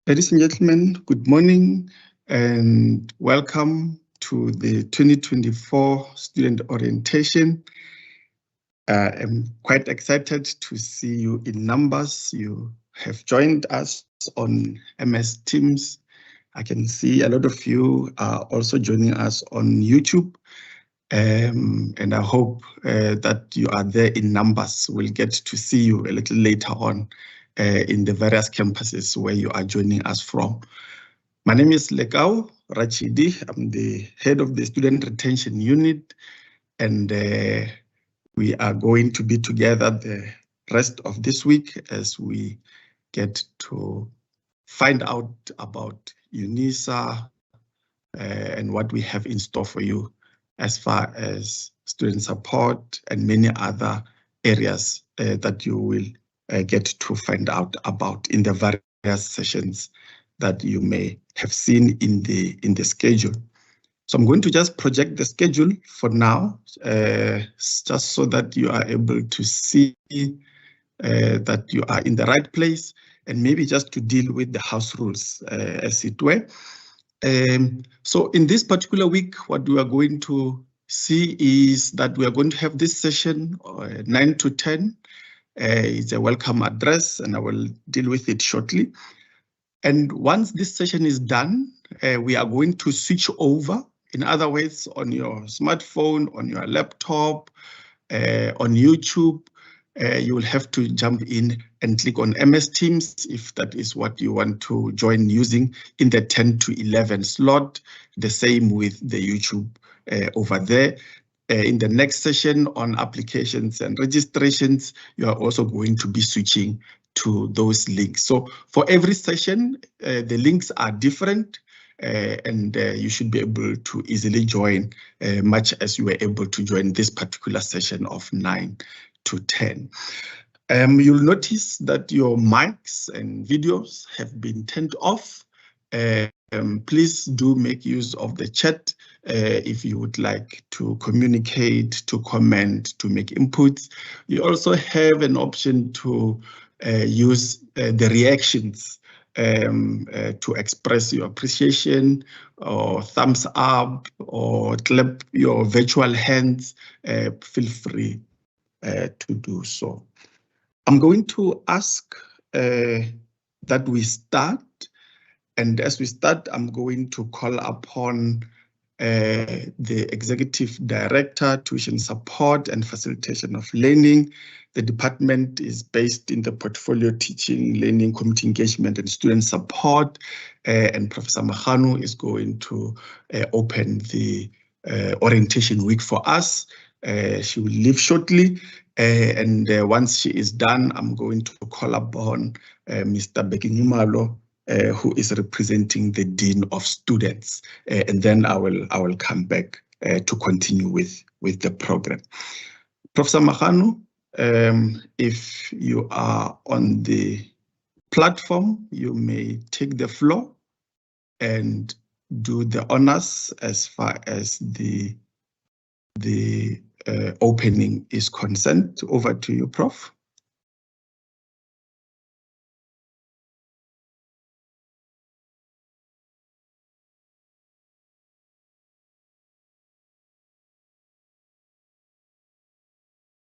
Ladies and gentlemen, good morning and welcome to the 2024 student orientation. I'm quite excited to see you in numbers. You have joined us on MS Teams. I can see a lot of you are also joining us on YouTube. And I hope that you are there in numbers. We'll get to see you a little later on in the various campuses where you are joining us from. My name is Lekau Rachidi. I'm the head of the Student Retention Unit, and we are going to be together the rest of this week as we get to find out about UNISA and what we have in store for you as far as student support and many other areas that you will get to find out about in the various sessions that you may have seen in the schedule. So I'm going to just project the schedule for now, just so that you are able to see that you are in the right place, and maybe just to deal with the house rules, as it were. So in this particular week, what we are going to see is that we are going to have this session 9 to 10. It's a welcome address, and I will deal with it shortly. And once this session is done, we are going to switch over. In other words, on your smartphone, on your laptop, on YouTube, you will have to jump in and click on MS Teams if that is what you want to join using in the 10 to 11 slot. The same with the YouTube over there. In the next session on applications and registrations, you are also going to be switching to those links. So for every session, the links are different. And you should be able to easily join, much as you were able to join this particular session of 9 to 10. You'll notice that your mics and videos have been turned off. Please do make use of the chat if you would like to communicate, to comment, to make inputs. You also have an option to use the reactions to express your appreciation, or thumbs up, or clap your virtual hands. Feel free to do so. I'm going to ask that we start, and as we start, I'm going to call upon the Executive Director, Tuition Support and Facilitation of Learning. The department is based in the Portfolio Teaching, Learning, Community Engagement and Student Support, and Professor Mahanu is going to open the orientation week for us. She will leave shortly, and once she is done, I'm going to call upon Mr. Bekinyumalo, who is representing the Dean of Students, and then I will come back to continue with the program. Professor Mahanu, if you are on the platform, you may take the floor and do the honors as far as the opening is concerned. Over to you, Prof.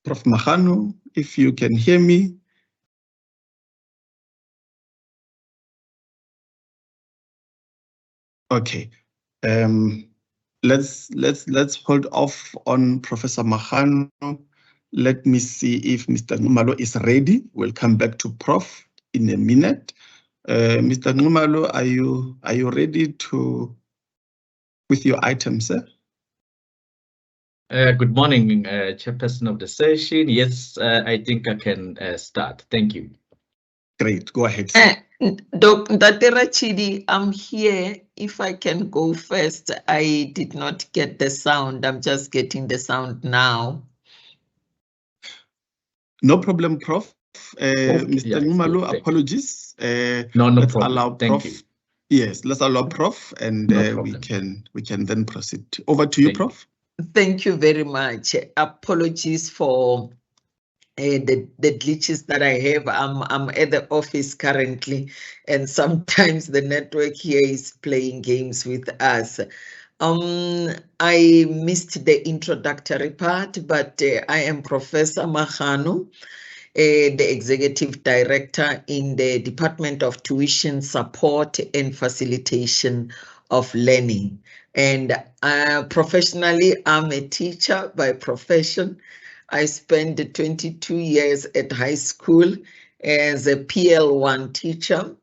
Prof Mahanu, if you can hear me. Okay, let's hold off on Professor Mahanu. Let me see if Mr. Numalo is ready. We'll come back to Prof in a minute. Mr. Numalo, are you ready with your items, sir? Good morning, Chairperson of the session. Yes, I think I can start. Thank you. Great, go ahead. Dr. Rachidi, I'm here. If I can go first, I did not get the sound. I'm just getting the sound now. No problem, Prof. Mr. Numalo, apologies. No let's problem. Allow Prof. Thank you. Yes, let's allow Prof. And we can then proceed. Over to you, Prof. Thank you very much. Apologies for the glitches that I have. I'm at the office currently, and sometimes the network here is playing games with us. I missed the introductory part, but I am Professor Mahanu, the Executive Director in the Department of Tuition Support and Facilitation of Learning. And professionally, I'm a teacher by profession. I spent 22 years at high school as a PL1 teacher,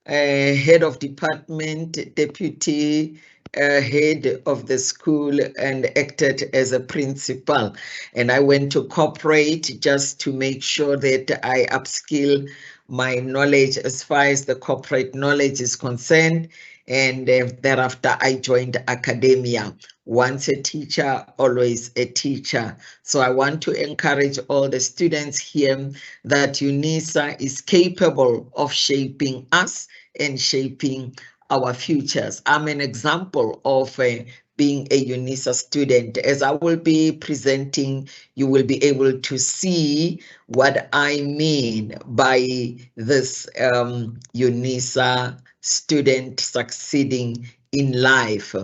head of department, deputy head of the school, and acted as a principal. And I went to corporate just to make sure that I upskill my knowledge as far as the corporate knowledge is concerned. And thereafter, I joined academia. Once a teacher, always a teacher. So I want to encourage all the students here that UNISA is capable of shaping us and shaping our futures. I'm an example of being a UNISA student. As I will be presenting, you will be able to see what I mean by this UNISA student succeeding in life.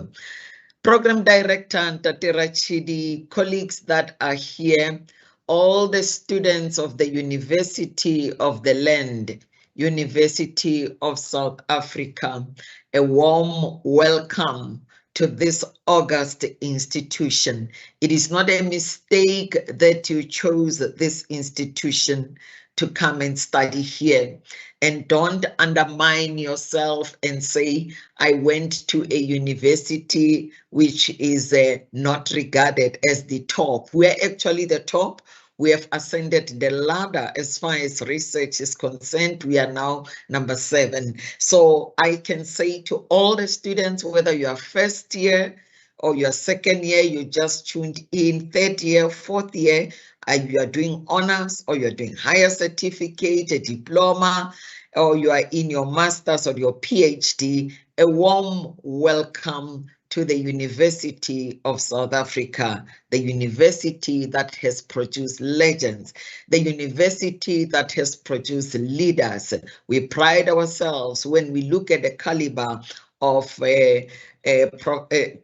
Program Director Ntatera Chidi, colleagues that are here, all the students of the University of the Land, University of South Africa, a warm welcome to this august institution. It is not a mistake that you chose this institution to come and study here. And don't undermine yourself and say, I went to a university which is not regarded as the top. We're actually the top. We have ascended the ladder as far as research is concerned. We are now number 7. So I can say to all the students, whether you are first year or your second year, you just tuned in, third year, fourth year, you are doing honors or you're doing higher certificate, a diploma, or you are in your master's or your PhD, a warm welcome to the University of South Africa, the university that has produced legends, the university that has produced leaders. We pride ourselves when we look at the caliber of a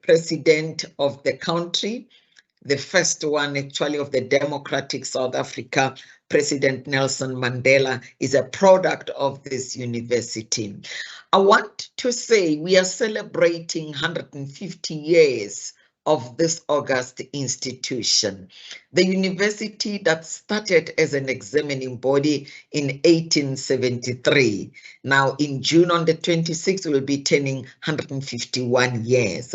president of the country, the first one actually of the democratic South Africa, President Nelson Mandela, is a product of this university. I want to say we are celebrating 150 years of this august institution. The university that started as an examining body in 1873. Now in June on the 26th, we'll be turning 151 years.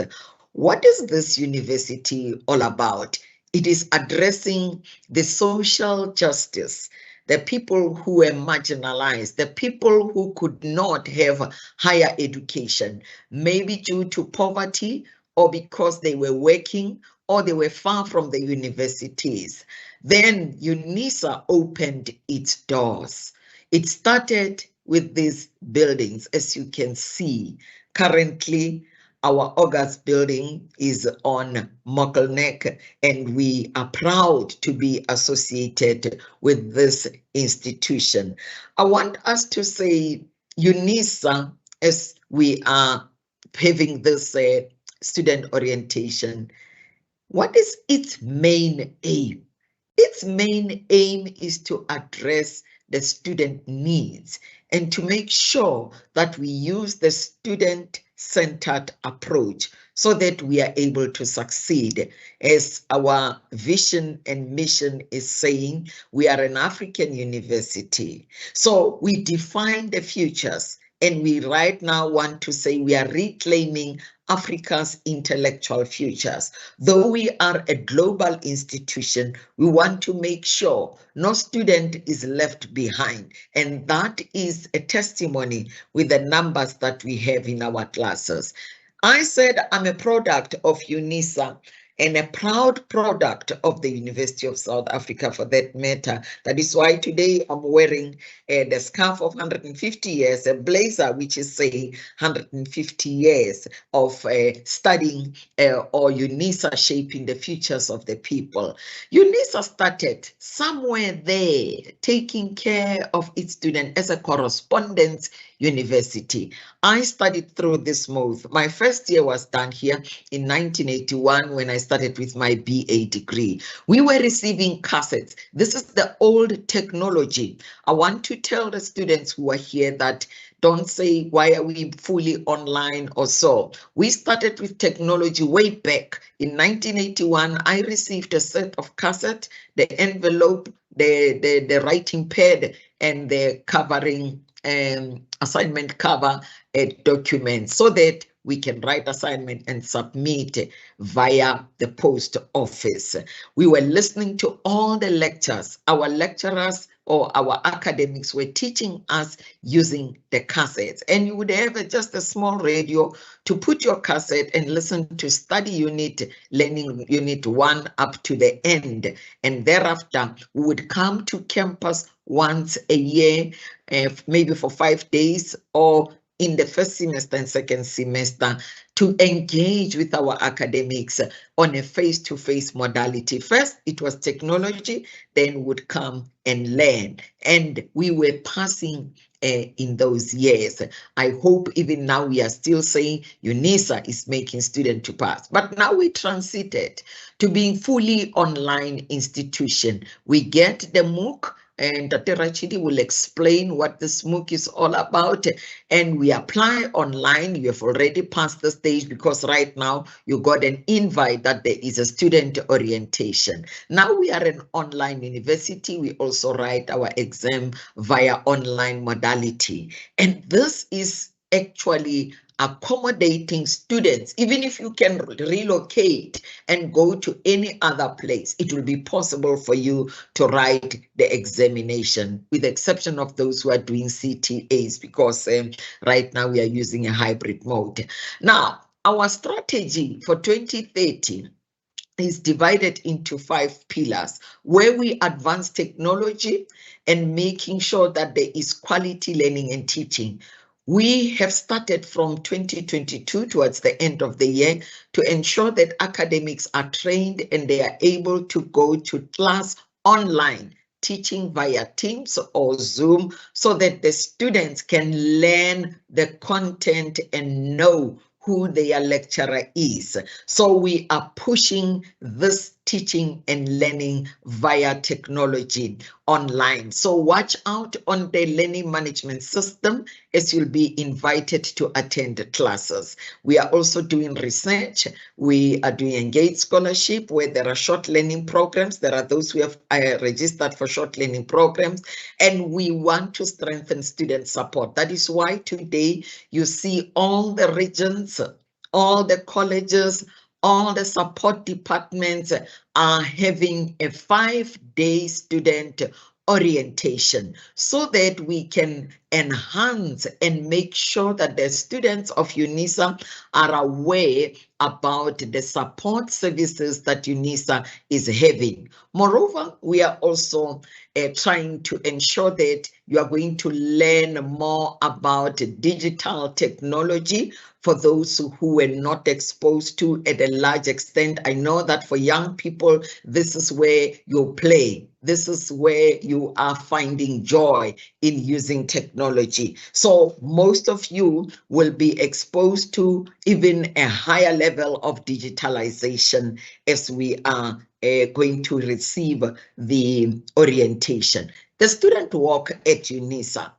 What is this university all about? It is addressing the social justice, the people who were marginalized, the people who could not have higher education, maybe due to poverty or because they were working or they were far from the universities. Then UNISA opened its doors. It started with these buildings, as you can see. Currently, our August building is on Mokelneck, and we are proud to be associated with this institution. I want us to say UNISA, as we are having this student orientation, what is its main aim? Its main aim is to address the student needs and to make sure that we use the student-centered approach so that we are able to succeed. As our vision and mission is saying, we are an African university. So we define the futures, and we right now want to say we are reclaiming Africa's intellectual futures. Though we are a global institution, we want to make sure no student is left behind. And that is a testimony with the numbers that we have in our classes. I said I'm a product of UNISA. and a proud product of the University of South Africa for that matter. That is why today I'm wearing the scarf of 150 years, a blazer which is saying 150 years of studying or UNISA shaping the futures of the people. UNISA started somewhere there, taking care of its students as a correspondence university. I studied through this move. My first year was done here in 1981 when I started with my BA degree. We were receiving cassettes. This is the old technology. I want to tell the students who are here that don't say, why are we fully online or so? We started with technology way back. In 1981, I received a set of cassette, the envelope, the writing pad, and the covering assignment cover document so that we can write assignment and submit via the post office. We were listening to all the lectures. Our lecturers or our academics were teaching us using the cassettes, and you would have just a small radio to put your cassette and listen to study unit, learning unit 1 up to the end. And thereafter, we would come to campus once a year, maybe for 5 days, or in the first semester and second semester, to engage with our academics on a face-to-face modality. First, it was technology, then would come and learn. And we were passing in those years. I hope even now we are still saying UNISA is making students to pass. But now we transited to being fully online institution. We get the MOOC, and Dr. Rachidi will explain what this MOOC is all about. And we apply online. You have already passed the stage because right now you got an invite that there is a student orientation. Now we are an online university. We also write our exam via online modality. And this is actually accommodating students. Even if you can relocate and go to any other place, it will be possible for you to write the examination, with the exception of those who are doing CTAs, because right now we are using a hybrid mode. Now, our strategy for 2030 is divided into 5 pillars, where we advance technology and making sure that there is quality learning and teaching. We have started from 2022 towards the end of the year to ensure that academics are trained and they are able to go to class online, teaching via Teams or Zoom, so that the students can learn the content and know who their lecturer is. So we are pushing this teaching and learning via technology online. So watch out on the learning management system as you'll be invited to attend classes. We are also doing research. We are doing Engage Scholarship, where there are short learning programs. There are those who have registered for short learning programs, and we want to strengthen student support. That is why today you see all the regions, all the colleges, all the support departments are having a 5-day student orientation, so that we can enhance and make sure that the students of UNISA are aware about the support services that UNISA is having. Moreover, we are also trying to ensure that you are going to learn more about digital technology for those who were not exposed to at a large extent. I know that for young people, this is where you play. This is where you are finding joy in using technology. So most of you will be exposed to even a higher level of digitalization as we are going to receive the orientation. The student walk at UNISA.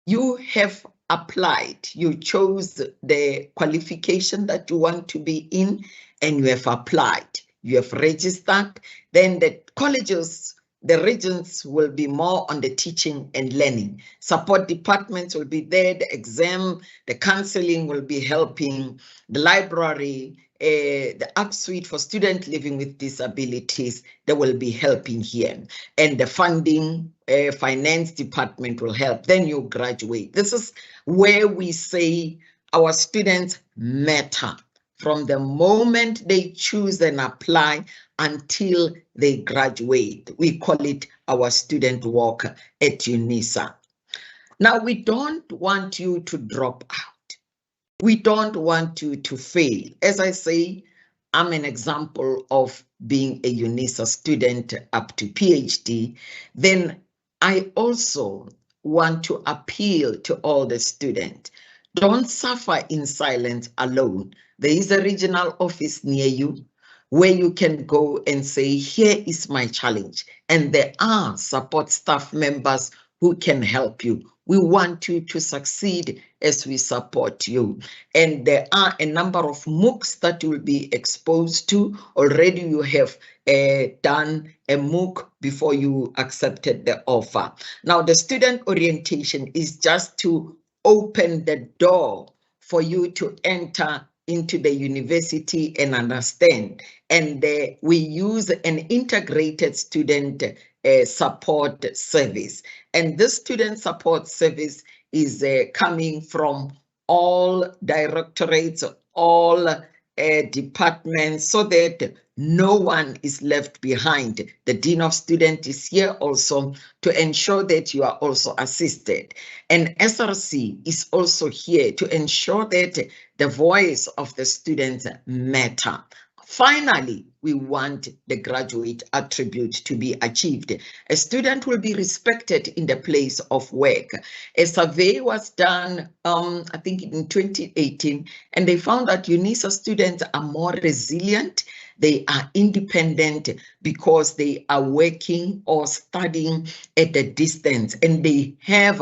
You have applied, you chose the qualification that you want to be in, and you have applied, you have registered. Then the colleges, the regions will be more on the teaching and learning. Support departments will be there, the exam, the counseling will be helping, the library, the app suite for students living with disabilities, they will be helping here. And the funding, finance department will help. Then you graduate. This is where we say our students matter. from the moment they choose and apply until they graduate. We call it our student walk at UNISA. Now, we don't want you to drop out. We don't want you to fail. As I say, I'm an example of being a UNISA student up to PhD. Then I also want to appeal to all the students. Don't suffer in silence alone. There is a regional office near you where you can go and say, here is my challenge. And there are support staff members who can help you. We want you to succeed as we support you. And there are a number of MOOCs that you will be exposed to. Already you have done a MOOC before you accepted the offer. Now, the student orientation is just to open the door for you to enter into the university and understand. And we use an integrated student support service. And this student support service is coming from all directorates, all departments, so that no one is left behind. The Dean of Students is here also to ensure that you are also assisted. And SRC is also here to ensure that the voice of the students matter. Finally, we want the graduate attribute to be achieved. A student will be respected in the place of work. A survey was done, I think in 2018, and they found that UNISA students are more resilient. They are independent because they are working or studying at a distance, and they have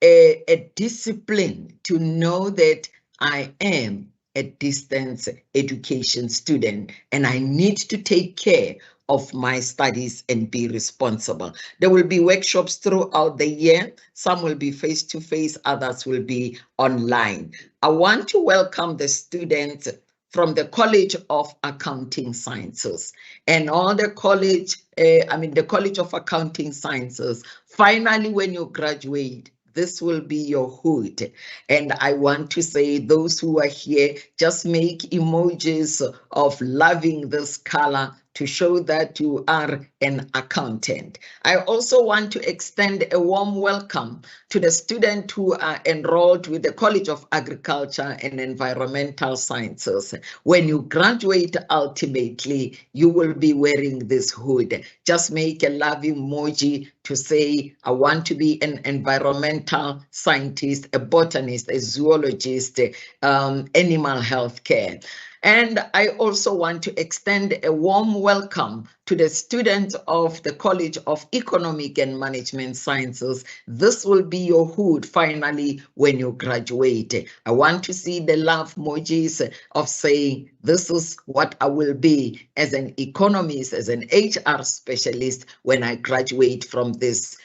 a discipline to know that I am a distance education student and I need to take care of my studies and be responsible. There will be workshops throughout the year. Some will be face-to-face, others will be online. I want to welcome the students from the College of Accounting Sciences and all the college, the College of Accounting Sciences. Finally, when you graduate, this will be your hood. And I want to say, those who are here, just make emojis of loving this color to show that you are an accountant. I also want to extend a warm welcome to the students who are enrolled with the College of Agriculture and Environmental Sciences. When you graduate, ultimately, you will be wearing this hood. Just make a love emoji to say, I want to be an environmental scientist, a botanist, a zoologist, animal health care. And I also want to extend a warm welcome to the students of the College of Economic and Management Sciences. This will be your hood finally when you graduate. I want to see the love emojis of saying, this is what I will be as an economist, as an HR specialist when I graduate from this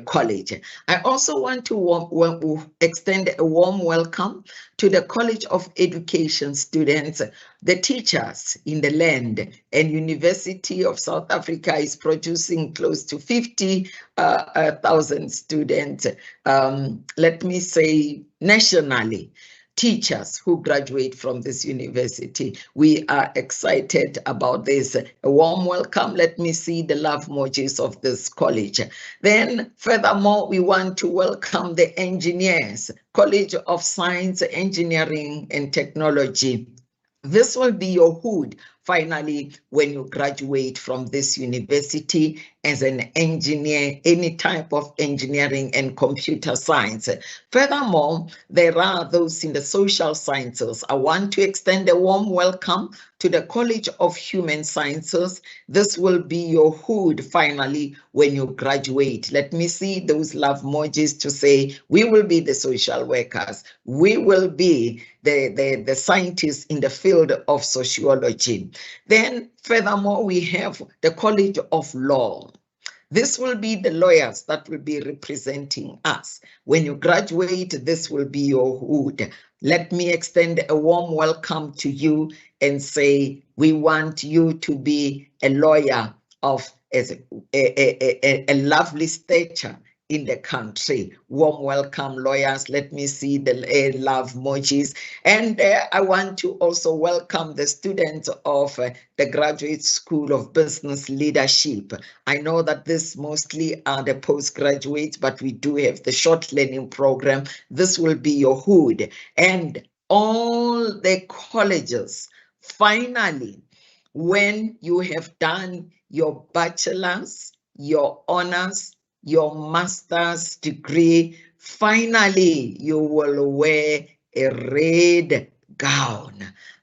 college. I also want to extend a warm welcome to the College of Education students, the teachers in the land, and University of South Africa is producing close to 50,000 students, let me say nationally. Teachers who graduate from this university. We are excited about this. A warm welcome. Let me see the love emojis of this college. Then furthermore, we want to welcome the engineers, College of Science, Engineering and Technology. This will be your hood finally when you graduate from this university as an engineer, any type of engineering and computer science. Furthermore, there are those in the social sciences. I want to extend a warm welcome to the College of Human Sciences. This will be your hood finally when you graduate. Let me see those love emojis to say, we will be the social workers. We will be the scientists in the field of sociology. Then furthermore, we have the College of Law. This will be the lawyers that will be representing us. When you graduate, this will be your hood. Let me extend a warm welcome to you and say, we want you to be a lawyer of a lovely stature in the country. Warm welcome, lawyers. Let me see the love emojis. And I want to also welcome the students of the Graduate School of Business Leadership. I know that this mostly are the postgraduates, but we do have the short learning program. This will be your hood. And all the colleges, finally, when you have done your bachelor's, your honors, your master's degree, finally you will wear a red gown.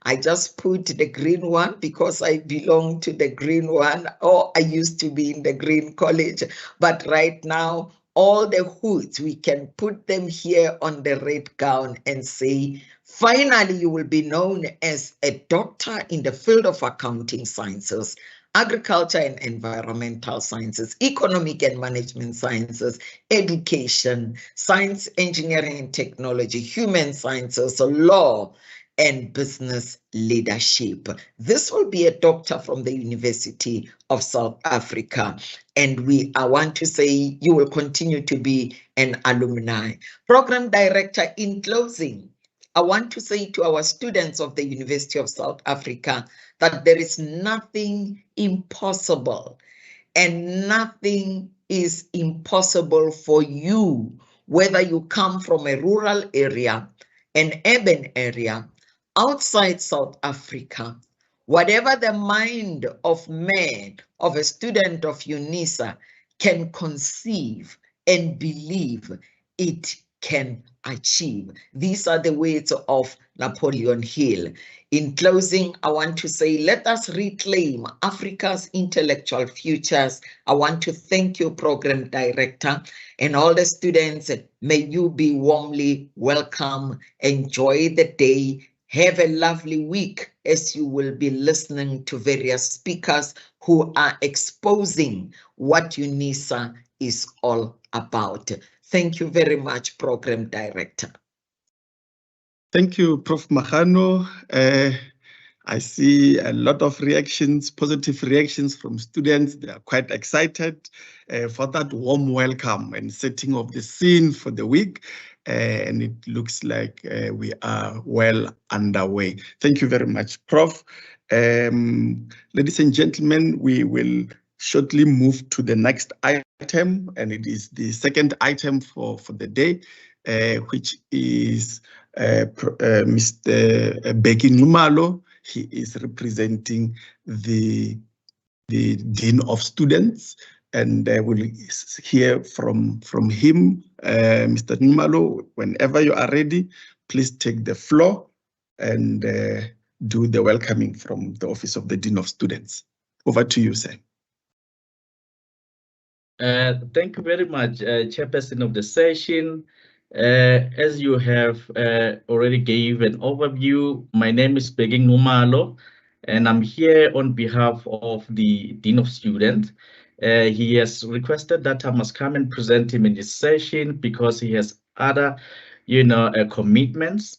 I just put the green one because I belong to the green one, or I used to be in the green college, but right now all the hoods, we can put them here on the red gown and say, finally you will be known as a doctor in the field of accounting sciences, agriculture and environmental sciences, economic and management sciences, education, science, engineering and technology, human sciences, law, and business leadership. This will be a doctor from the University of South Africa. And I want to say you will continue to be an alumni. Program director, in closing, I want to say to our students of the University of South Africa that there is nothing impossible and nothing is impossible for you, whether you come from a rural area, an urban area, outside South Africa. Whatever the mind of man, of a student of UNISA can conceive and believe, it can achieve. These are the words of Napoleon Hill. In closing, I want to say, let us reclaim Africa's intellectual futures. I want to thank you, Program Director, and all the students. May you be warmly welcome. Enjoy the day. Have a lovely week as you will be listening to various speakers who are exposing what UNISA is all about. Thank you very much, Program Director. Thank you, Prof Mahanu. I see a lot of reactions, positive reactions from students. They are quite excited for that warm welcome and setting of the scene for the week. And it looks like we are well underway. Thank you very much, Prof. Ladies and gentlemen, we will shortly move to the next item, and it is the second item for the day, which is Mr. Bheki Nxumalo. He is representing the Dean of Students, and we'll hear from him. Mr. Nxumalo, whenever you are ready, please take the floor and do the welcoming from the Office of the Dean of Students. Over to you, sir. Thank you very much, Chairperson of the session. As you have already gave an overview, my name is Bheki Nxumalo, and I'm here on behalf of the Dean of Students. He has requested that I must come and present him in this session because he has other, commitments,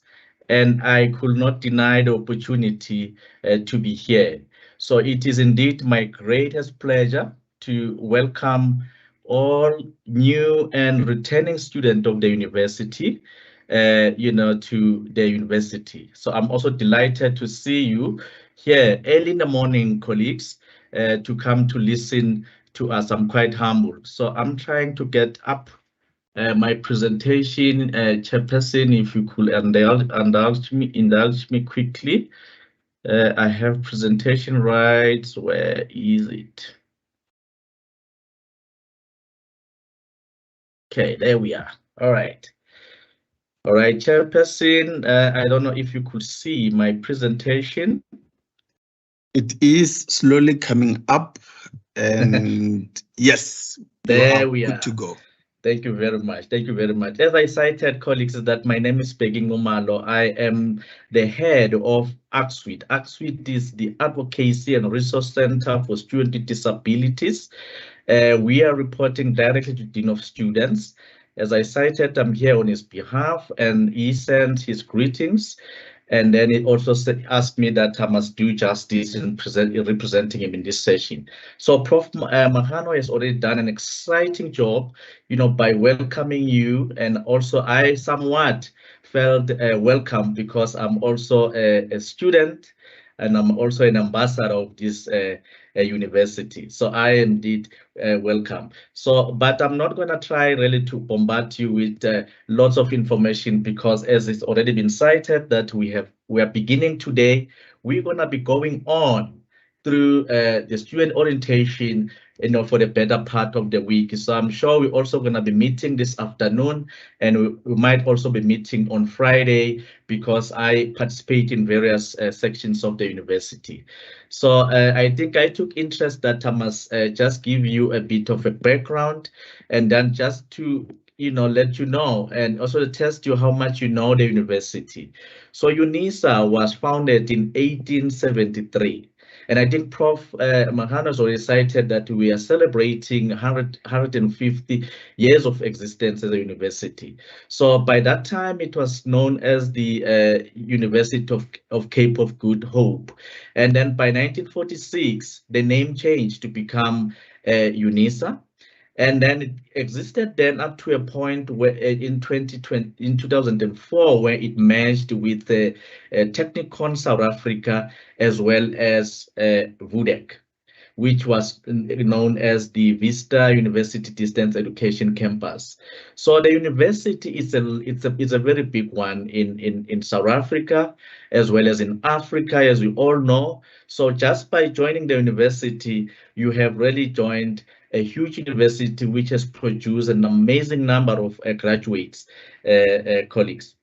and I could not deny the opportunity to be here. So it is indeed my greatest pleasure to welcome all new and returning students of the university, to the university. So I'm also delighted to see you here early in the morning, colleagues, to come to listen to us. I'm quite humble. So I'm trying to get up my presentation, Chairperson, if you could indulge me quickly. I have presentation rights. Where is it? Okay, there we are. All right. All right, Chairperson, I don't know if you could see my presentation. It is slowly coming up, and yes, there we are. Good to go. Thank you very much. Thank you very much. As I cited, colleagues, that my name is Bheki Nxumalo. I am the head of ACSWID. ACSWID is the Advocacy and Resource Center for Student with Disabilities. We are reporting directly to Dean of Students. As I cited, I'm here on his behalf, and he sent his greetings. And then it also asked me that I must do justice in representing him in this session. So Prof Mahanu has already done an exciting job, by welcoming you. And also I somewhat felt welcome because I'm also a student and I'm also an ambassador of this university. So I indeed welcome. So, but I'm not going to try really to bombard you with lots of information because as it's already been cited that we are beginning today, we're going to be going on through the student orientation, for the better part of the week. So I'm sure we're also going to be meeting this afternoon, and we might also be meeting on Friday because I participate in various sections of the university. So I think I took interest that I must just give you a bit of a background, and then just to let you know, and also to test you how much you know the university. So UNISA was founded in 1873. And I think Prof. Mahanu has already cited that we are celebrating 150 years of existence as a university. So by that time, it was known as the University of Cape of Good Hope. And then by 1946, the name changed to become UNISA. And then it existed then up to a point where in 2004, where it merged with Technikon South Africa as well as VUDEC, which was known as the Vista University Distance Education Campus. So the university is a very big one in South Africa as well as in Africa, as we all know. So just by joining the university, you have really joined a huge university which has produced an amazing number of graduates, colleagues.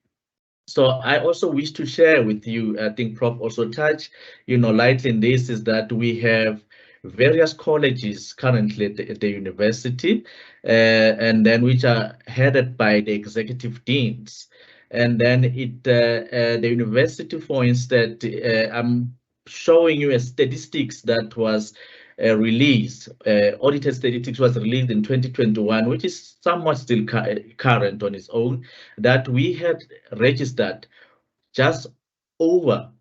So I also wish to share with you, I think Prof also touched, lightly in this, is that we have various colleges currently at the university, and then which are headed by the executive deans. And then the university, for instance, I'm showing you a statistics that was released, audited statistics was released in 2021, which is somewhat still current on its own, that we had registered just over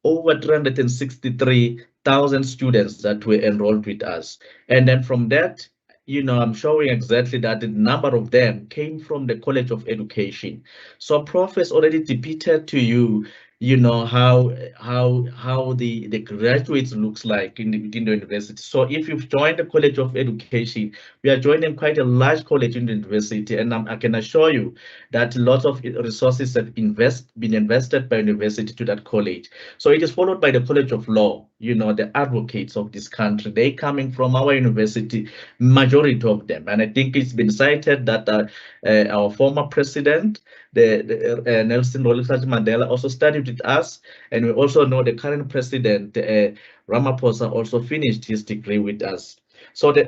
363,000 students that were enrolled with us. And then from that, I'm showing exactly that the number of them came from the College of Education. So Prof has already depicted to you, how the graduates looks like within the university. So if you've joined the College of Education, we are joining quite a large college in the university, and I can assure you that lots of resources have been invested by university to that college. So it is followed by the College of Law, the advocates of this country. They coming from our university, majority of them. And I think it's been cited that our former president, the Nelson Rolihlahla Mandela, also studied with us. And we also know the current president, Ramaphosa, also finished his degree with us. So the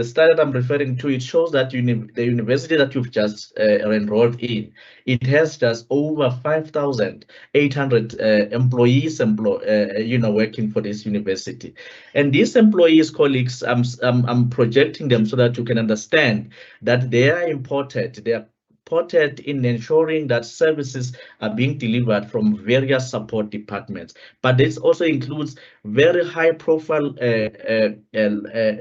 study that I'm referring to, it shows that the university that you've just enrolled in, it has just over 5,800 employees, working for this university. And these employees, colleagues, I'm projecting them so that you can understand that they are important. They are important in ensuring that services are being delivered from various support departments. But this also includes very high profile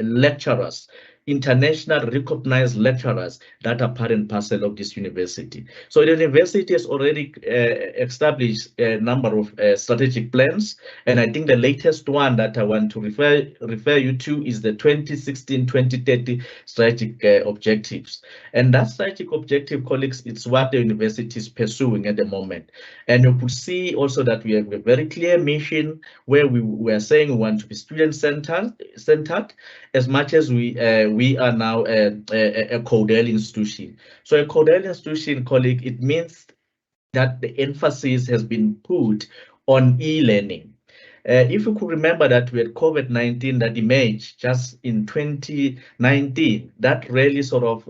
lecturers, international recognized lecturers that are part and parcel of this university. So the university has already established a number of strategic plans, and I think the latest one that I want to refer you to is the 2016-2030 strategic objectives. And that strategic objective, colleagues, it's what the university is pursuing at the moment. And you could see also that we have a very clear mission where we are saying we want to be student-centered, as much as we are now a codal institution. So a codal institution, colleague, it means that the emphasis has been put on e-learning. If you could remember that we had COVID-19 that emerged just in 2019, that really sort of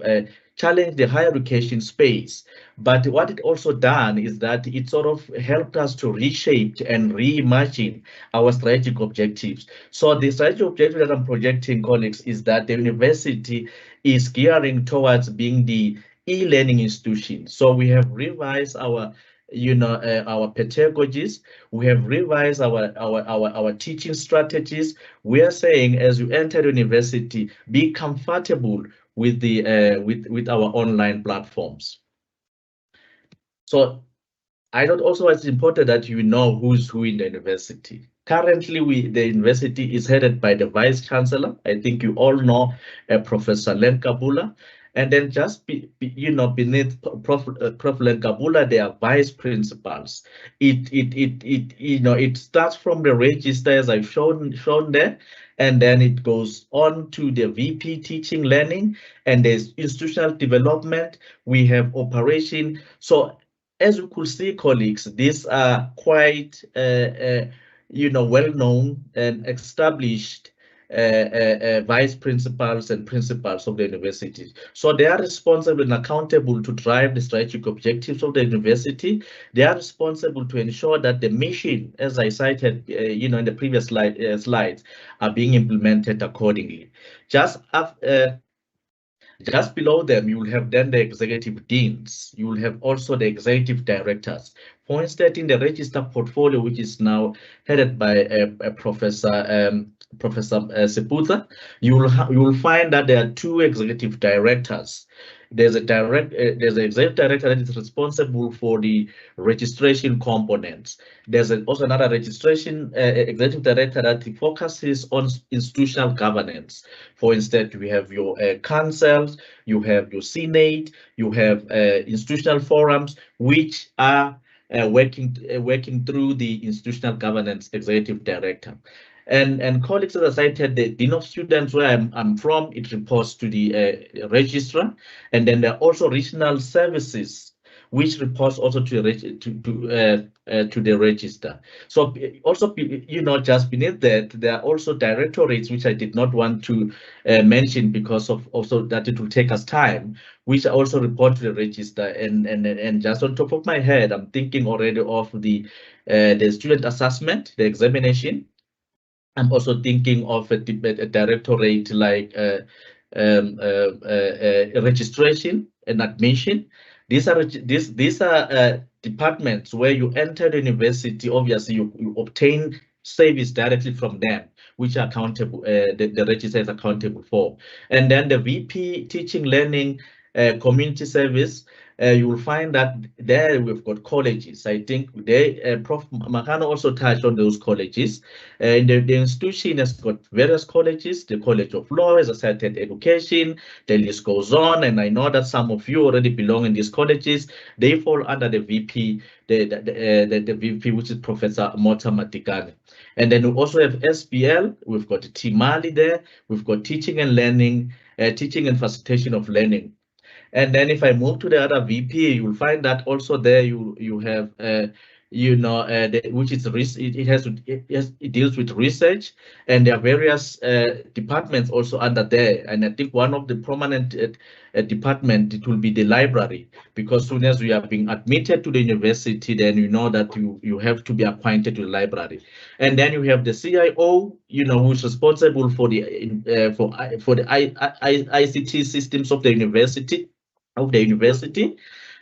challenged the higher education space. But what it also done is that it sort of helped us to reshape and reimagine our strategic objectives. So the strategic objective that I'm projecting, colleagues, is that the university is gearing towards being the e-learning institution. So we have revised our our pedagogies. We have revised our teaching strategies. We are saying, as you enter university, be comfortable with the with our online platforms. So I thought also it's important that you know who's who in the university. Currently, the university is headed by the Vice Chancellor. I think you all know Professor Len Kabula. And then just beneath Prof Len Kabula, there are vice principals. It starts from the register as I've shown there, and then it goes on to the VP teaching learning, and there's institutional development. We have operation. So as you could see, colleagues, these are quite well-known and established vice principals and principals of the university. So they are responsible and accountable to drive the strategic objectives of the university. They are responsible to ensure that the mission, as I cited, in the previous slides, are being implemented accordingly. Just below them, you will have then the executive deans. You will have also the executive directors. For instance, in the register portfolio, which is now headed by Professor Seputha, you will find that there are two executive directors. There's an executive director that is responsible for the registration components. There's also another registration executive director that focuses on institutional governance. For instance, we have your councils, you have your senate, you have institutional forums, which are working through the institutional governance executive director. And colleagues, as I cited, the Dean of Students, where I'm from, it reports to the registrar, and then there are also regional services, which reports also to the register. So also, just beneath that, there are also directorates, which I did not want to mention because of also that it will take us time, which also report to the register. And just on top of my head, I'm thinking already of the student assessment, the examination. I'm also thinking of a directorate like registration and admission. These are departments where you enter the university. Obviously, you obtain service directly from them, which are accountable. The register is accountable for, and then the VP teaching, learning, community service. You will find that there we've got colleges. I think Prof Mahanu also touched on those colleges. And the institution has got various colleges. The College of Law is a certain education. The list goes on, and I know that some of you already belong in these colleges. They fall under the VP, the VP, which is Professor Mota Matikane. And then we also have SPL. We've got Timali there. We've got teaching and learning, teaching and facilitation of learning. And then if I move to the other VP, you will find that also there you have which is it deals with research, and there are various departments also under there. And I think one of the prominent department, it will be the library, because soon as you are being admitted to the university, then you know that you have to be appointed to the library. And then you have the CIO, who's responsible for the ICT systems of the university.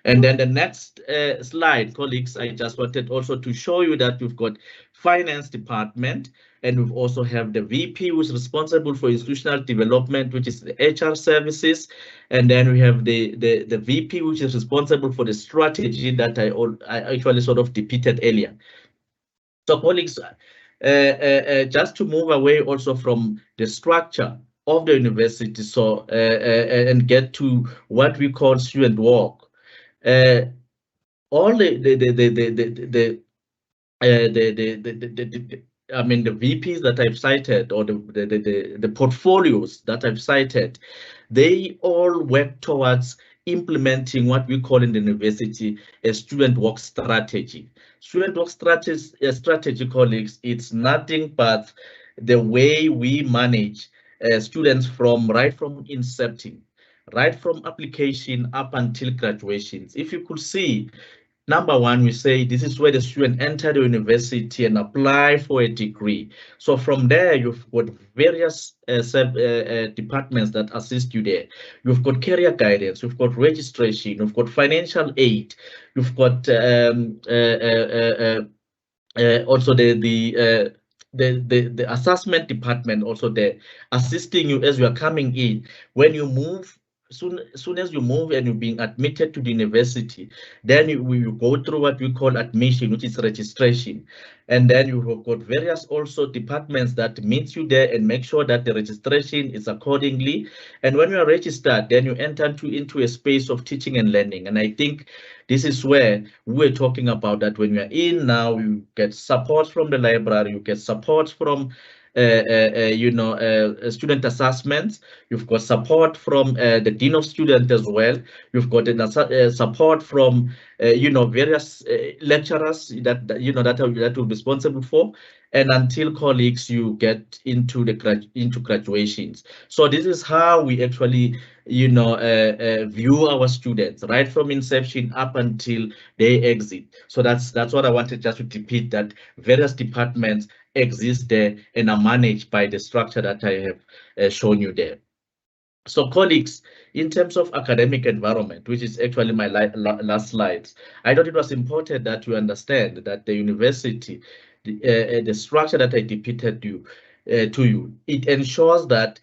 And then the next slide, colleagues, I just wanted also to show you that we've got finance department, and we also have the VP, who is responsible for institutional development, which is the HR services. And then we have the VP, which is responsible for the strategy that I actually sort of depicted earlier. So colleagues, just to move away also from the structure of the university, so and get to what we call student work. All the VPs that I've cited, or the portfolios that I've cited, they all work towards implementing what we call in the university a student work strategy. Student work strategy, colleagues, it's nothing but the way we manage students right from incepting, right from application up until graduations. If you could see, Number one, we say this is where the student enter the university and apply for a degree. So from there, you've got various departments that assist you there. You've got career guidance, you've got registration, you've got financial aid, you've got also the assessment department also there assisting you as you are coming in. When you move, soon as you move and you're being admitted to the university, then you go through what we call admission, which is registration. And then you've got various also departments that meet you there and make sure that the registration is accordingly. And when you are registered, then you enter into a space of teaching and learning. And I think this is where we're talking about that when you're in now, you get support from the library, you get support from student assessments. You've got support from the dean of students as well. You've got support from various lecturers that will be responsible for, and until colleagues you get into graduations. So this is how we actually view our students right from inception up until they exit. So that's what I wanted just to repeat, that various departments exist there and are managed by the structure that I have shown you there. So colleagues, in terms of academic environment, which is actually my last slides, I thought it was important that you understand that the university, the structure that I depicted to you, it ensures that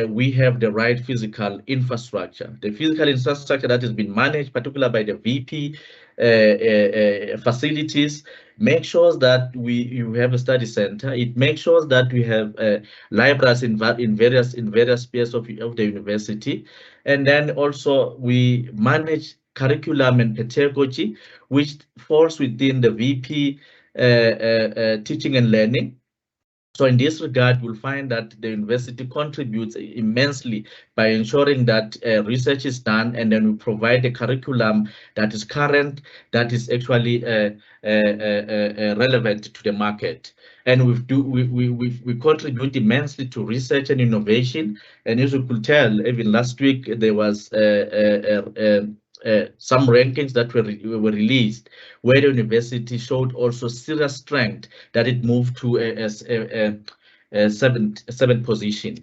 we have the right physical infrastructure. The physical infrastructure that has been managed, particularly by the VP facilities, make sure that you have a study center. It makes sure that we have libraries in various spheres of the university, and then also we manage curriculum and pedagogy, which falls within the VP teaching and learning. So in this regard, you'll find that the university contributes immensely by ensuring that research is done, and then we provide a curriculum that is current, that is actually relevant to the market. And we contribute immensely to research and innovation. And as you could tell, even last week, there was some rankings that were released where the university showed also serious strength, that it moved to seventh position.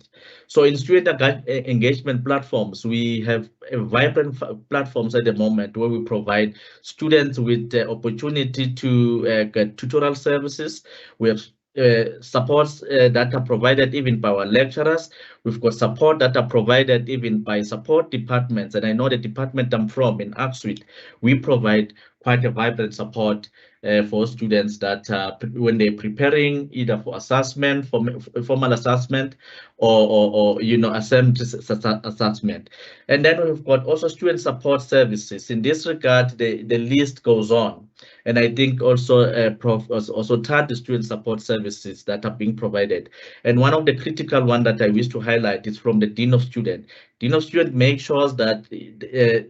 So in student engagement platforms, we have vibrant platforms at the moment where we provide students with the opportunity to get tutorial services. We have supports that are provided even by our lecturers. We've got support that are provided even by support departments. And I know the department I'm from in Oxford, we provide quite a vibrant support for students that when they're preparing either for assessment, formal assessment, or assessment. And then we've got also student support services. In this regard, the list goes on. And I think also Prof also touched the student support services that are being provided. And one of the critical one that I wish to highlight is from the Dean of Student. Dean of Student makes sure that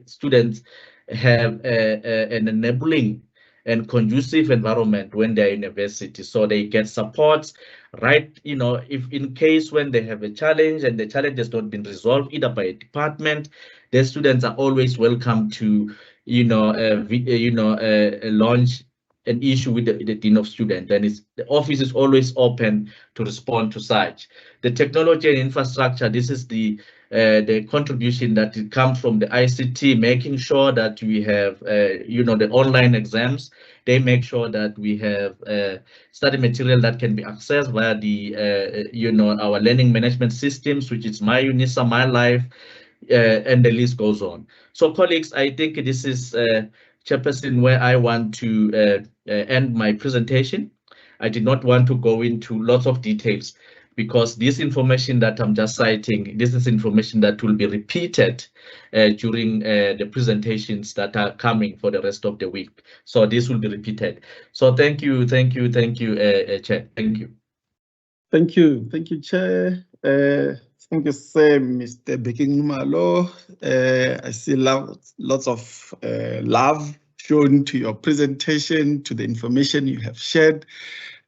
students have an enabling and conducive environment when they're in university, so they get supports, right? If in case when they have a challenge and the challenge has not been resolved either by a department, the students are always welcome to launch an issue with the Dean of Student, and the office is always open to respond to such. The technology and infrastructure, this is the contribution that it comes from the ICT, making sure that we have the online exams. They make sure that we have study material that can be accessed via the our learning management systems, which is My UNISA, My Life, and the list goes on. So colleagues, I think this is Chairperson where I want to end my presentation. I did not want to go into lots of details, because this information that I'm just citing, this is information that will be repeated during the presentations that are coming for the rest of the week. So this will be repeated. So thank you, Chair. Thank you. Thank you, Chair. Thank you, sir, Mr. Bekingumalo. I see lots of love shown to your presentation, to the information you have shared.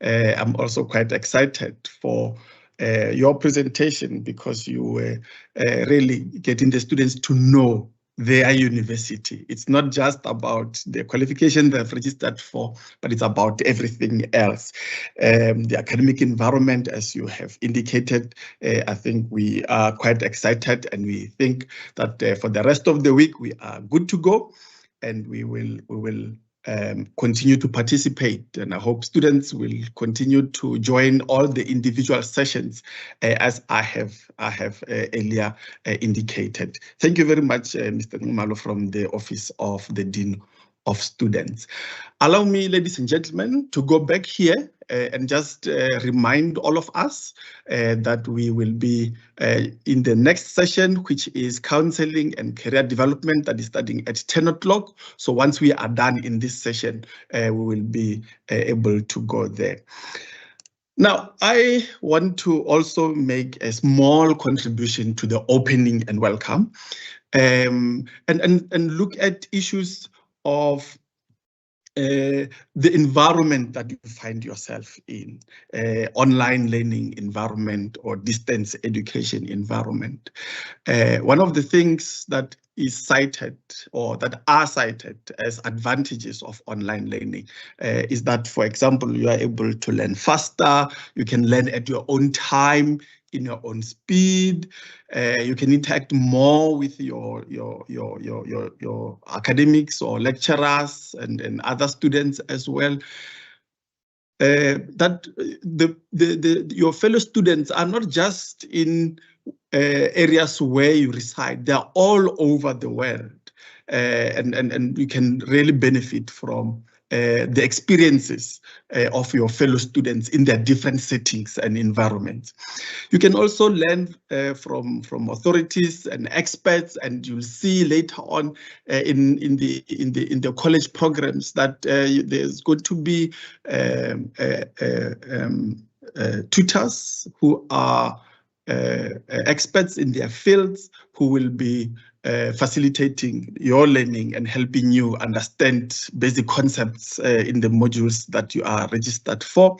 I'm also quite excited for your presentation, because you were really getting the students to know their university. It's not just about the qualification they've registered for, but it's about everything else. The academic environment, as you have indicated, I think we are quite excited, and we think that for the rest of the week we are good to go, and we will continue to participate, and I hope students will continue to join all the individual sessions as I have earlier indicated. Thank you very much, Mr. Ngumalo, from the Office of the Dean of Students. Allow me, ladies and gentlemen, to go back here and just remind all of us that we will be in the next session, which is counseling and career development, that is starting at 10 o'clock. So once we are done in this session, we will be able to go there. Now, I want to also make a small contribution to the opening and welcome, and look at issues of the environment that you find yourself in, online learning environment or distance education environment. One of the things that is cited, or that are cited as advantages of online learning, is that, for example, you are able to learn faster, you can learn at your own time, in your own speed, you can interact more with your academics or lecturers and other students as well. That your fellow students are not just in areas where you reside, they are all over the world, and you can really benefit from the experiences of your fellow students in their different settings and environments. You can also learn from authorities and experts, and you'll see later on in the college programs that there's going to be tutors who are experts in their fields, who will be facilitating your learning and helping you understand basic concepts in the modules that you are registered for.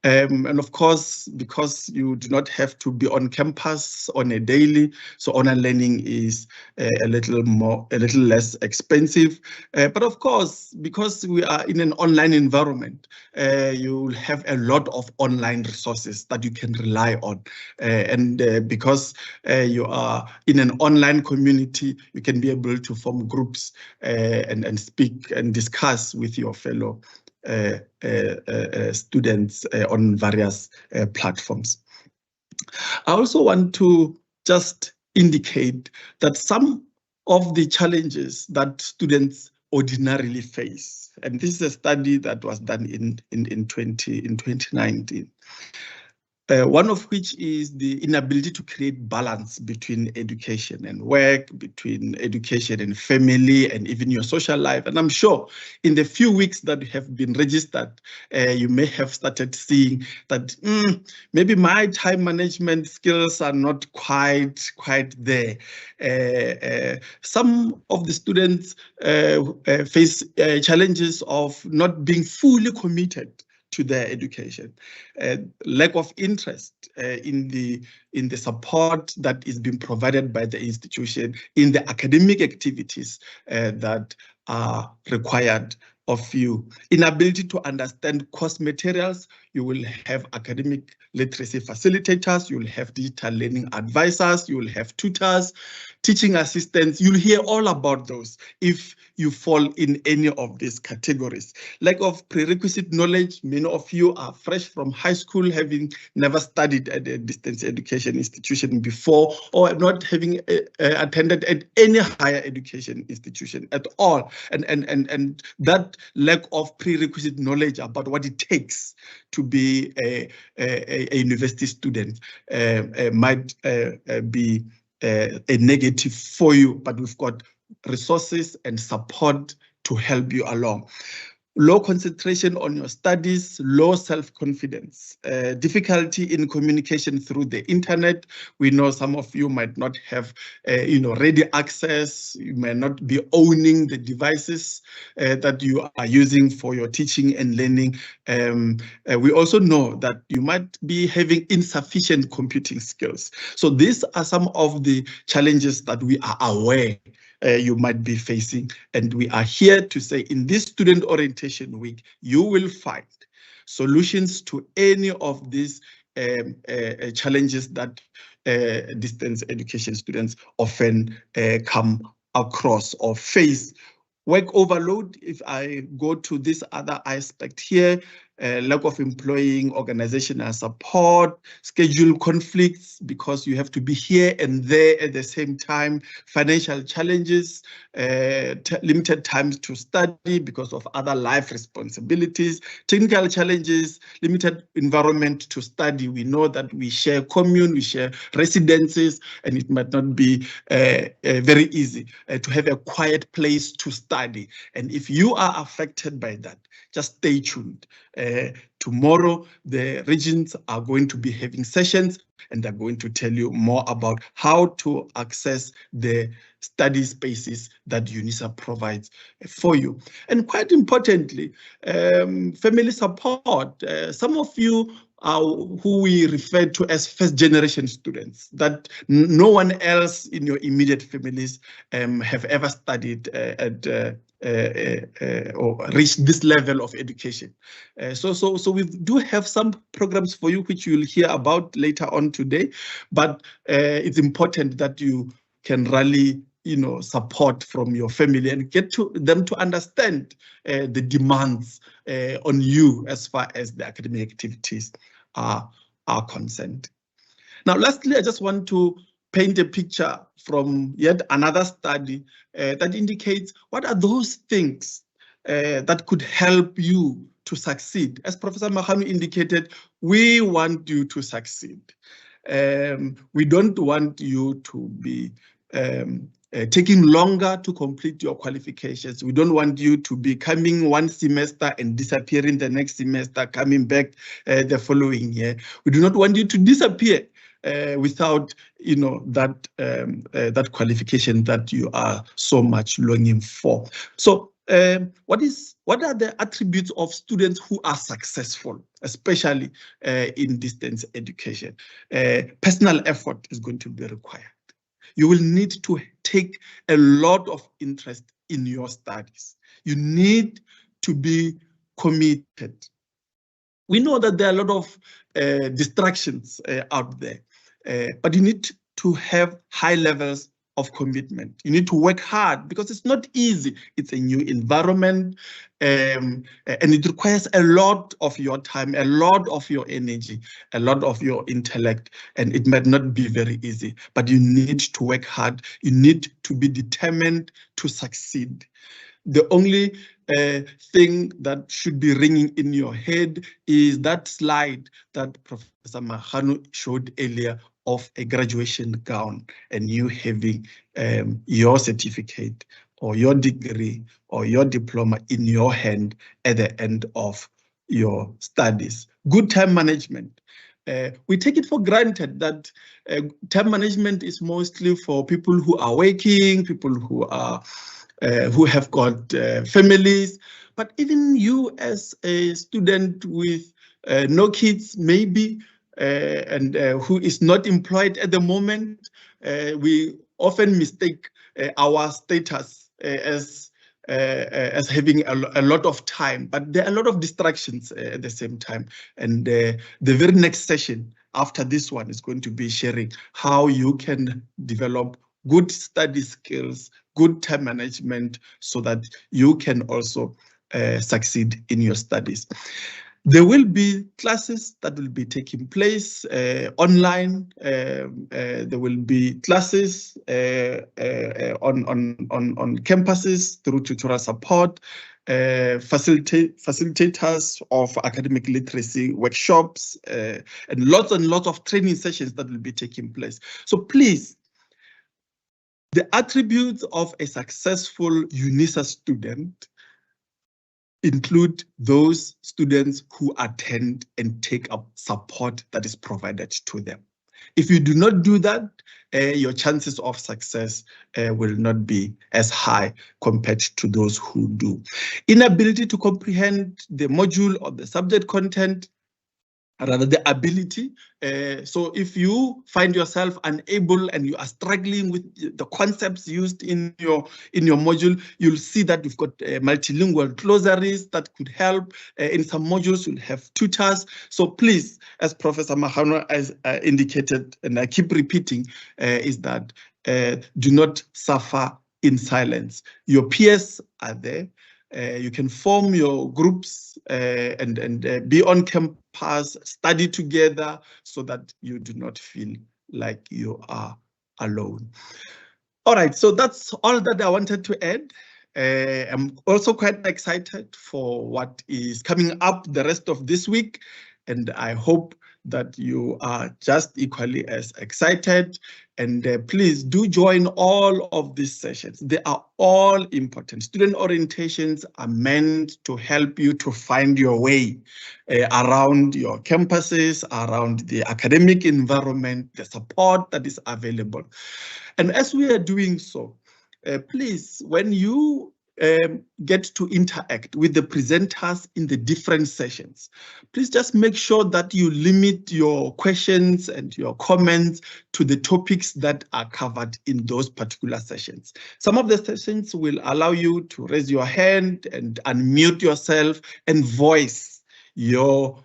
And of course, because you do not have to be on campus on a daily, so online learning is a little less expensive. But of course, because we are in an online environment, you will have a lot of online resources that you can rely on. And because you are in an online community, you can be able to form groups and speak and discuss with your fellow students on various platforms. I also want to just indicate that some of the challenges that students ordinarily face, and this is a study that was done in 2019. One of which is the inability to create balance between education and work, between education and family, and even your social life. And I'm sure in the few weeks that you have been registered, you may have started seeing that maybe my time management skills are not quite there. Some of the students face challenges of not being fully committed to their education, lack of interest in the support that is being provided by the institution, in the academic activities that are required of you, inability to understand course materials. You will have academic literacy facilitators, you will have digital learning advisors, you will have tutors, teaching assistants. You'll hear all about those if you fall in any of these categories. Lack of prerequisite knowledge. Many of you are fresh from high school, having never studied at a distance education institution before, or not having attended at any higher education institution at all. And that lack of prerequisite knowledge about what it takes to be a university student might be a negative for you, but we've got resources and support to help you along. Low concentration on your studies, low self-confidence, difficulty in communication through the internet. We know some of you might not have, ready access. You may not be owning the devices that you are using for your teaching and learning. We also know that you might be having insufficient computing skills. So these are some of the challenges that we are aware you might be facing. And we are here to say in this Student Orientation Week, you will find solutions to any of these challenges that distance education students often come across or face. Work overload, if I go to this other aspect here, lack of employing organizational support, schedule conflicts because you have to be here and there at the same time, financial challenges, limited times to study because of other life responsibilities, technical challenges, limited environment to study. We know that we share commune, we share residences, and it might not be very easy to have a quiet place to study. And if you are affected by that, just stay tuned. Tomorrow, the regions are going to be having sessions and they're going to tell you more about how to access the study spaces that UNISA provides for you. And quite importantly, family support. Some of you are who we refer to as first-generation students, that no one else in your immediate families have ever studied at or reached this level of education. So we do have some programs for you which you'll hear about later on today, but it's important that you can rally support from your family and get to them to understand the demands on you as far as the academic activities are concerned. Now, lastly, I just want to paint a picture from yet another study that indicates what are those things that could help you to succeed. As Professor Mahanu indicated, we want you to succeed. We don't want you to be taking longer to complete your qualifications. We don't want you to be coming one semester and disappearing the next semester, coming back the following year. We do not want you to disappear without that qualification that you are so much longing for. So what are the attributes of students who are successful, especially in distance education? Personal effort is going to be required. You will need to take a lot of interest in your studies. You need to be committed. We know that there are a lot of distractions out there, but you need to have high levels of commitment. You need to work hard because it's not easy. It's a new environment, and it requires a lot of your time, a lot of your energy, a lot of your intellect, and it might not be very easy, but you need to work hard. You need to be determined to succeed. The only thing that should be ringing in your head is that slide that Professor Mahanu showed earlier of a graduation gown and you having your certificate or your degree or your diploma in your hand at the end of your studies. Good time management. We take it for granted that time management is mostly for people who are working, people who are who have got families, but even you as a student with no kids, maybe, and who is not employed at the moment, we often mistake our status as having a lot of time, but there are a lot of distractions at the same time. And the very next session after this one is going to be sharing how you can develop good study skills, good time management, so that you can also succeed in your studies. There will be classes that will be taking place online. There will be classes on campuses through tutorial support, facilitators of academic literacy workshops, and lots of training sessions that will be taking place. So please, the attributes of a successful UNISA student include those students who attend and take up support that is provided to them. If you do not do that, your chances of success will not be as high compared to those who do. Inability to comprehend the module or the subject content rather the ability. So if you find yourself unable and you are struggling with the concepts used in your module, you'll see that you've got multilingual glossaries that could help. In some modules, you'll have tutors. So please, as Professor Mahanu has indicated, and I keep repeating, is that do not suffer in silence. Your peers are there. You can form your groups and be on campus, study together so that you do not feel like you are alone. All right, so that's all that I wanted to add. I'm also quite excited for what is coming up the rest of this week, and I hope that you are just equally as excited. And please do join all of these sessions. They are all important. Student orientations are meant to help you to find your way around your campuses, around the academic environment, the support that is available. And as we are doing so, please, when you get to interact with the presenters in the different sessions, please just make sure that you limit your questions and your comments to the topics that are covered in those particular sessions. Some of the sessions will allow you to raise your hand and unmute yourself and voice your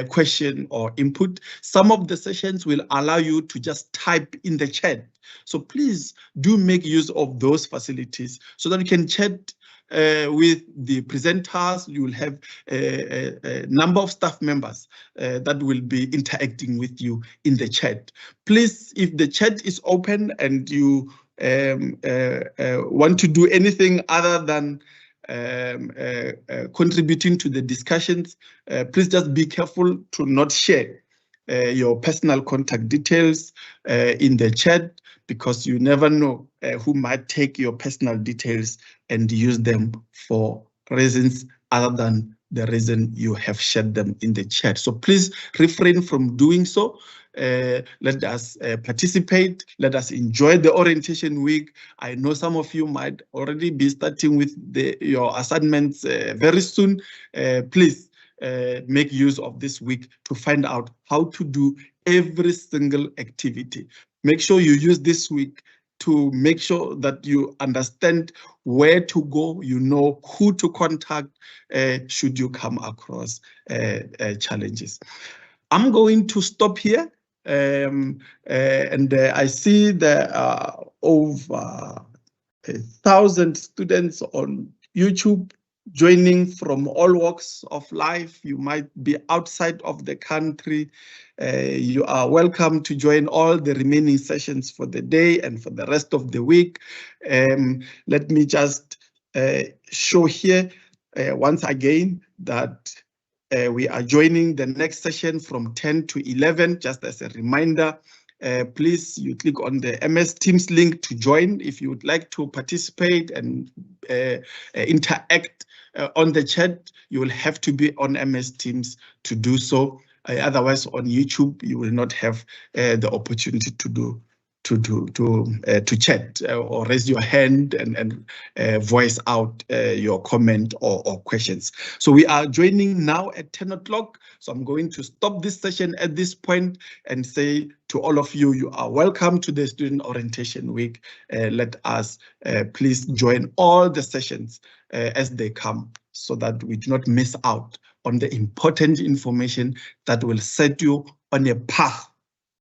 question or input. Some of the sessions will allow you to just type in the chat. So please do make use of those facilities so that you can chat with the presenters. You will have a number of staff members that will be interacting with you in the chat. Please, if the chat is open and you want to do anything other than contributing to the discussions, please just be careful to not share your personal contact details in the chat, because you never know who might take your personal details and use them for reasons other than the reason you have shared them in the chat. So please refrain from doing so. Let us participate. Let us enjoy the orientation week. I know some of you might already be starting with your assignments very soon. Please make use of this week to find out how to do every single activity. Make sure you use this week to make sure that you understand where to go, you know who to contact should you come across challenges. I'm going to stop here. And I see there are over 1,000 students on YouTube joining from all walks of life. You might be outside of the country. You are welcome to join all the remaining sessions for the day and for the rest of the week. Let me just show here once again that we are joining the next session from 10 to 11, just as a reminder. Please, you click on the MS Teams link to join if you would like to participate and interact on the chat. You will have to be on MS Teams to do so. Otherwise, on YouTube, you will not have the opportunity to chat or raise your hand and voice out your comment or questions. So we are joining now at 10 o'clock. So I'm going to stop this session at this point and say to all of you, you are welcome to the Student Orientation Week. Let us please join all the sessions as they come so that we do not miss out on the important information that will set you on a path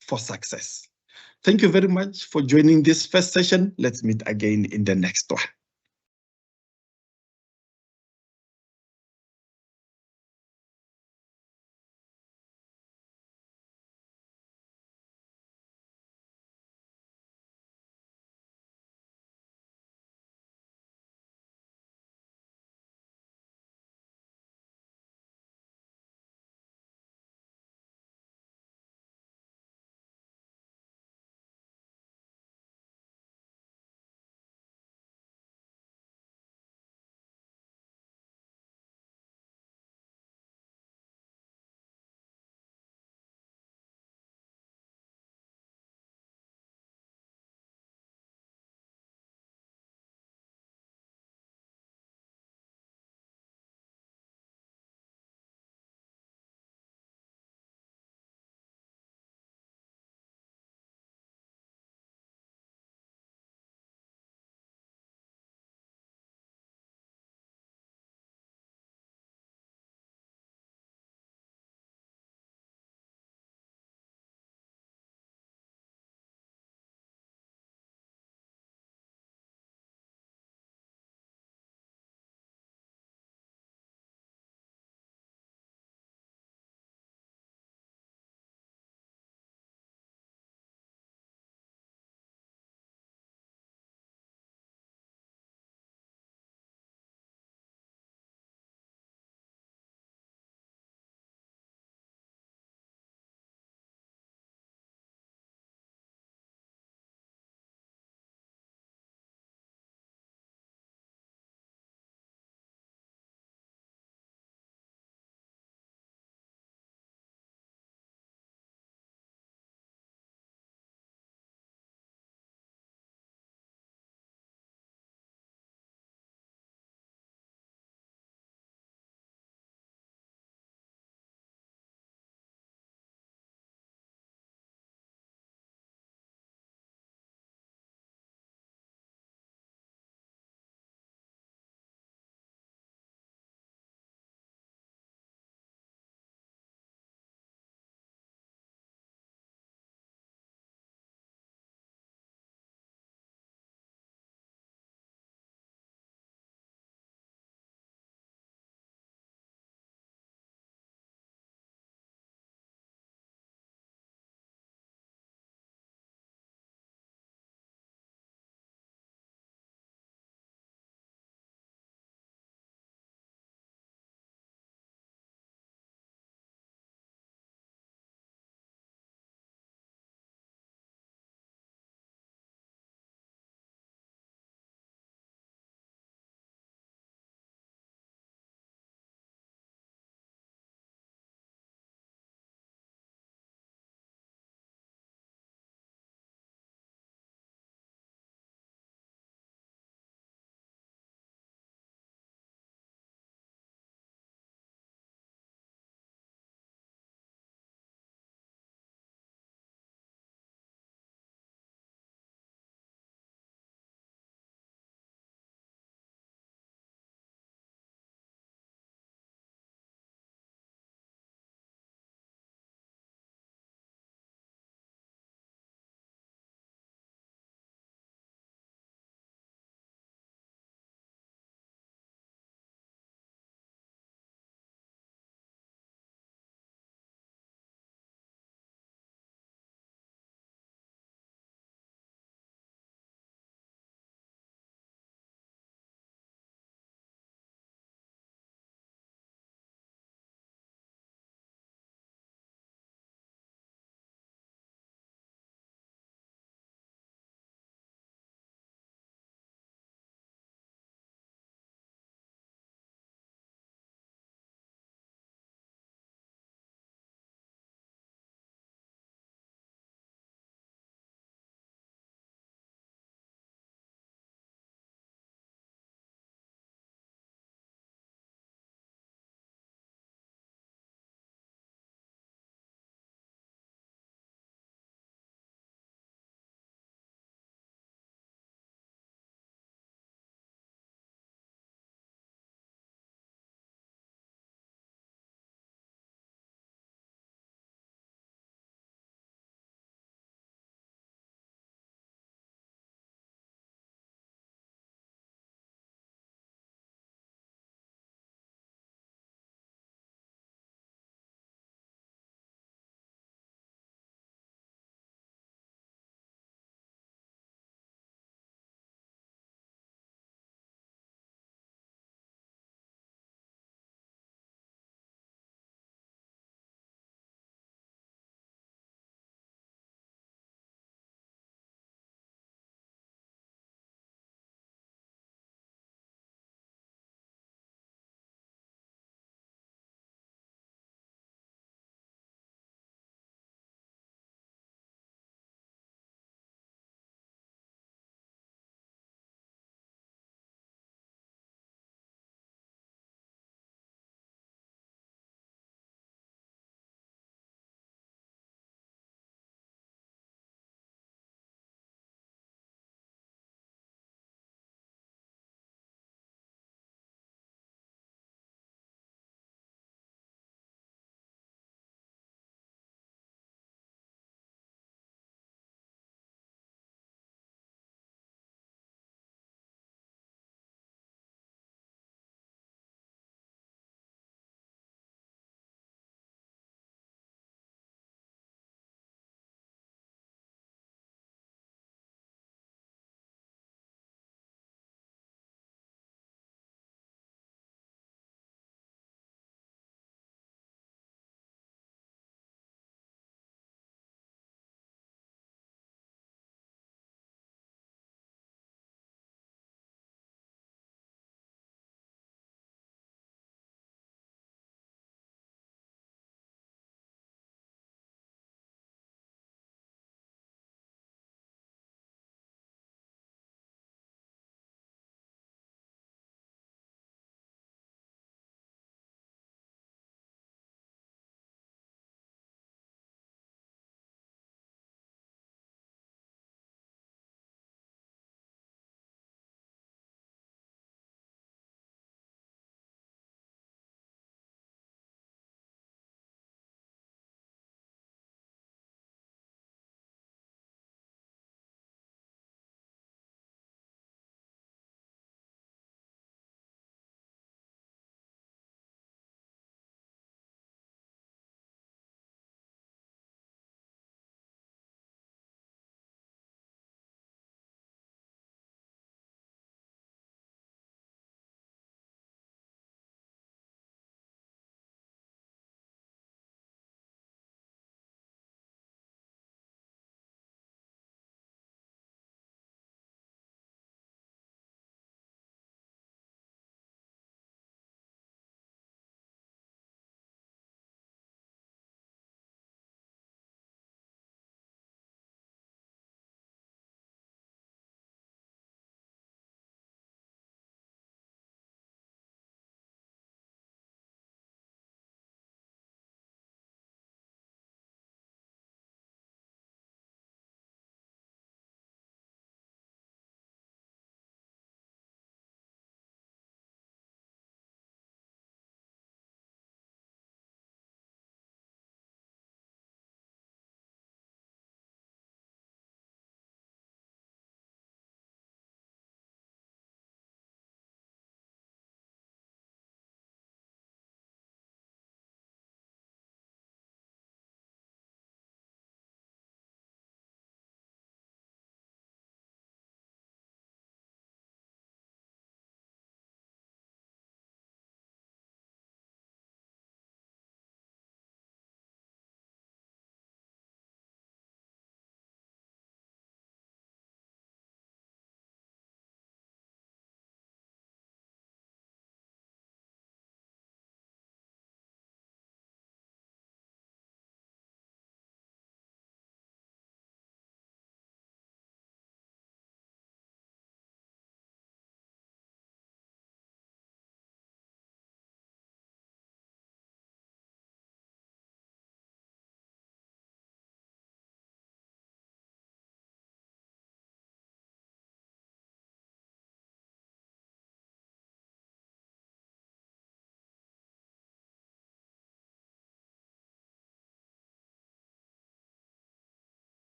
for success. Thank you very much for joining this first session. Let's meet again in the next one.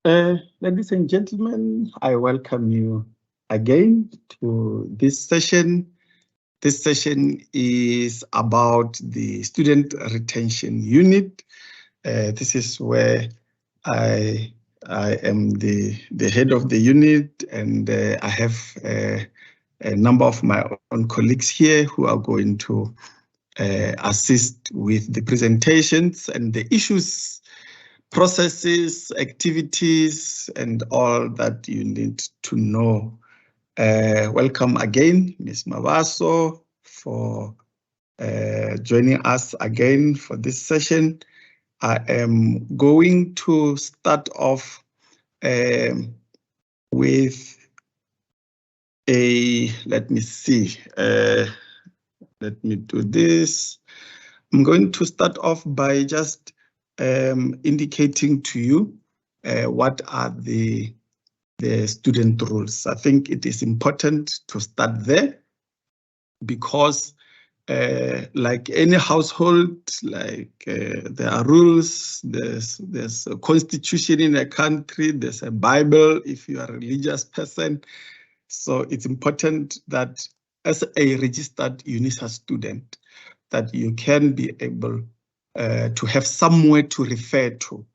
Ladies and gentlemen, I welcome you again to this session. This session is about the student retention unit. This is where I am the head of the unit, and I have a number of my own colleagues here who are going to assist with the presentations and the issues, processes, activities, and all that you need to know. Welcome again, Ms. Mabaso, for joining us again for this session. I am going to start off with let me see, let me do this. I'm going to start off by just indicating to you what are the student rules. I think it is important to start there because like any household, there are rules, there's a constitution in a country, there's a Bible if you are a religious person. So it's important that as a registered UNISA student, that you can be able to have somewhere to refer to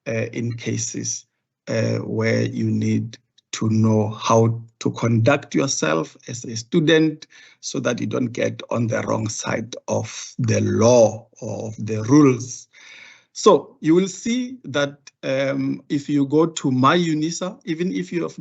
in cases where you need to know how to conduct yourself as a student so that you don't get on the wrong side of the law or of the rules. So you will see that if you go to My UNISA, even if you have